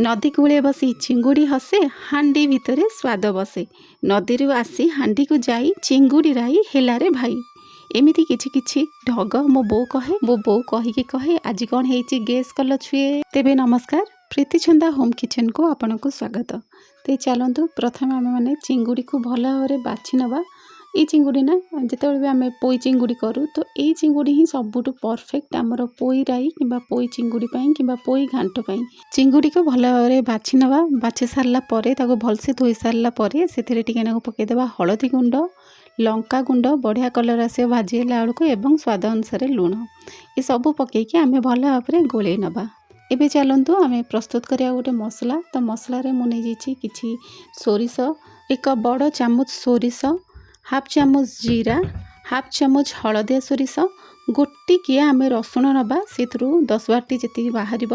नदी कूले बसी चिंगुड़ी हसे हांडी भितरे स्वाद बसे नदी आसी हांडी को जाई चिंगुड़ी राई हेलारे भाई एमिति किछि किछि ढग मो बो कहे कहे आज कौन है गेस कल छुए तेबे नमस्कार प्रीति छंदा होम किचन को आपन को स्वागत। तो चलतु प्रथम आम मैंने चिंगुड़ी को भल भाव बाछि नवा। ये चिंगुड़ी ना जिते भी आम पोई चिंगुड़ी करूँ तो ये चिंगुड़ी ही सबुठ परफेक्ट आमर पोई राई कि पोई चिंगुड़ी कि पोई घांट चिंगुड़ी को भल भाव बाछि नवा। बाछि सारापर भलसे धोई सारापर से पकईदेवा हलदी गुंड लंका गुंड बढ़िया कलर आसे भाजीला बेलू एवं स्वाद अनुसार लुण ये सब पकईकि आम भल भाव गोले नवा। एबे चलतु आम प्रस्तुत करिया गोटे मसला। तो मसलारे मुझे किछि सोरिष एक बड़ चामच सोरिष हाफ चामच जीरा हाफ चामच हलदिया सोरिष गोटिकिया आम रसुण नवा से 10-12 जी बाहर।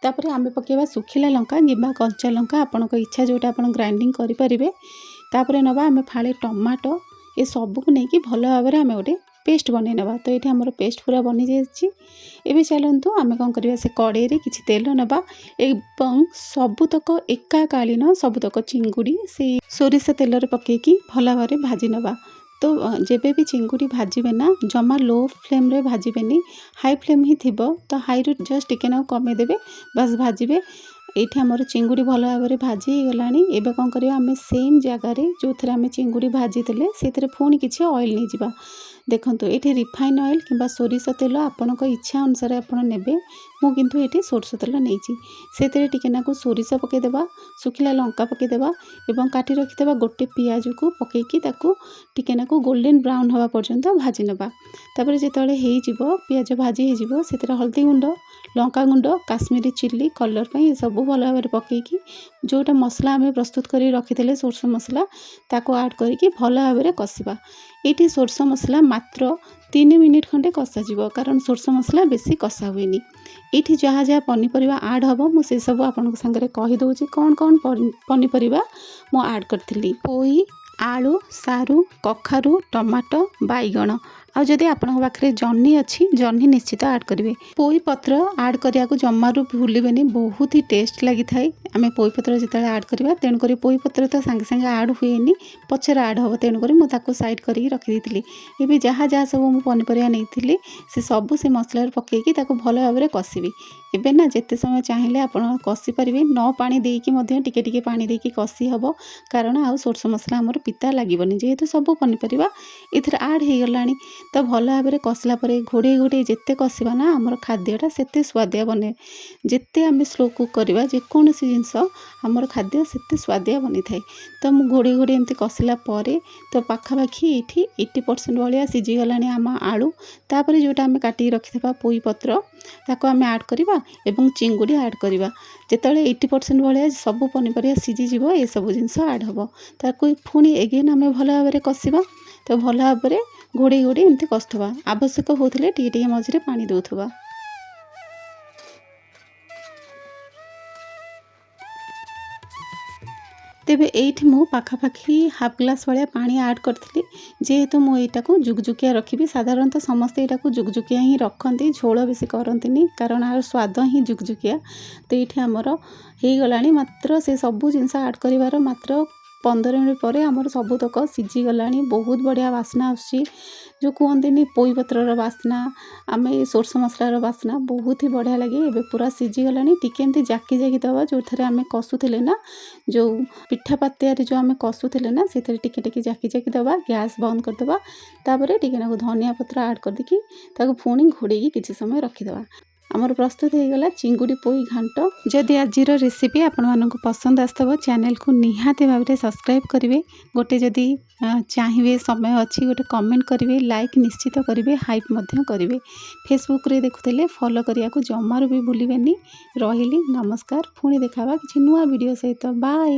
तापर आम पकेवा सुखिला लंका निबा कंचा लंका आपण इच्छा जोटा आपण ग्राइंडिंग करें। तापर नवा आम फाड़े टमाटो ये सबू को लेकिन भल भाव में आम गोटे पेस्ट बन नवा। तो ये आमर पेस्ट पूरा बनी जाए। चलतु आम कौन करवा से कड़े किसी तेल नवा एवं सबुतक एकाकालीन सबुतक चिंगुड़ी से सोरिष तेल पकईकि भल भाव में भाजी नवा। तो जेबे भी चिंगुड़ी भाजबे ना जमा लो फ्लेम रे भाजबेनी हाई फ्लेम ही थी। तो हाई रु जस्ट टिके ना कमेदेवे बस भाजबे। ये आमर चिंगुड़ी भल भाव में भाजी गला। एबे कौन करवा आम सेम जगार जो थे आम चिंगुड़ी भाजी से पुणी किसी ऑयल नहीं जावा। देखो ये रिफाइन ऑयल कि सोरिष तेल आपण इच्छा अनुसार आपड़ ने मु किंतु ये सोरिष तेल नहीं से टिकेनाकू सोरिष पकईदेवा सुखिला लंका पकईदेवा एवं काटी रखिदेवा गोटे पियाज को पकईकि टिकेनाकू गोल्डन ब्राउन हवा पर्यंत भाजी नवा। तापर जिते हो पियाज भाजी हो हल्दी गुंड लंका गुंड काश्मीरी चिल्ली कलर पर सब भल भाव में पकईकि जोटा मसला आम प्रस्तुत कर रखी सोरष मसला ताको आड करके भल भाव में कषा। ये सोरष मसला मात्र 3 मिनिट खंडे कषाଯିव कारण सोरष मसला बेसी कषा हुए। ये जहाँ जहाँ पनीपरिया आड हम मुझे सब आपण सागर कहीदे कौन कौन पनीपरिया मु आड करी पोई आलू सारू कखारू टमाटो बैगण आ जदि आपन पाखे जह्नी अच्छी जह्नी निश्चित आड करेंगे। पोई पत्र आड करिया को जमारू भूलें बहुत ही टेस्ट लगी थाए। आम पोई पत्र जिते आड करवा तेणुक पोई पत्र तो सांगे सांगे आड हुए पचर आड हम तेणुक मुझे साइड कर रखी। ये जहाँ जहाँ सब मुझे पनीपरिया नहीं से सब से मसला पकईकि भल भाव में कषि। एबे ना जिते समय चाहिए आप कषि पारे न पानी देकी टिके टिके पानी देकी कषि हम कारण आउ सोरष मसला आमर पिता लगभग जेहेतु सब पनीपरिया ये आड हो गला। तो भल भाव में कषला घोड़े घोड़े जिते कषा ना आमर खाद्यटा से स्वादिया बने। जिते आम स्लो कुक करवा जेकोसी जिनस आमर खाद्य से स्वादिया बनी थाए। तो मुझे घोड़े घोड़े एमती कषला तो पखापाखि ये 80% भाया सीझीगला आम आलू। तापर जोटा आम काटी रखी पोई पत्र ताको आम आड करवा एवं चिंगुड़ी आड करवा। जिते 80% भाया सब पनीपरिया सीझीज ये सब जिनस आड हम ताको पुणी एगेन आम भल भाव में कषा। तो भल भाव में घोड़े घोड़े एमती कषुवा आवश्यक होते टे मझे पानी दौथुवा। तेबे एठी मु पाखापाखि हाफ ग्लास भाया पानी आड करी जेहेतु मुझा को जुगजुकिया रखी। साधारणतः समस्ते यहाँ जुगजुकिया ही रखती झोल बेसी करती कारण आर स्वाद ही जुगजुकिया। तो ये आमर हो गला मात्र से सबू जिनस आड कर मात्र 15 मिनट पर आमर सबुतक सीझीगला। बहुत बढ़िया बास्ना आसुची जो कहते पोई पत्रर बास्ना आम सोरष मसलार बास्ना बहुत ही बढ़िया लगे। एबे पूरा सीझीगला टिके एमती जाकी जाकी दवा जो थे आम कषुले ना जो पिठा पातियार जो आम कषुले ना से टिके टिके जाकी जाकी दवा गैस बंद करदे। तापर टिके ना धनिया पत्र आड करदेकी पुणी घोड़े किसी समय रखीदे। आमर प्रस्तुत हो गला चिंगुड़ी पोई घांट। जदि आज रेसिपी आपण मानक पसंद आसव चैनल को निहाती भाव में सब्सक्राइब करेंगे। गोटे जदि चाहिए समय अच्छी गोटे कमेंट करेंगे लाइक निश्चित करेंगे हाइप करेंगे। फेसबुक रे देखुले फॉलो करिया को जमारू भी भूलें। रही नमस्कार पुणी देखा किसी नुआ वीडियो सहित बाय।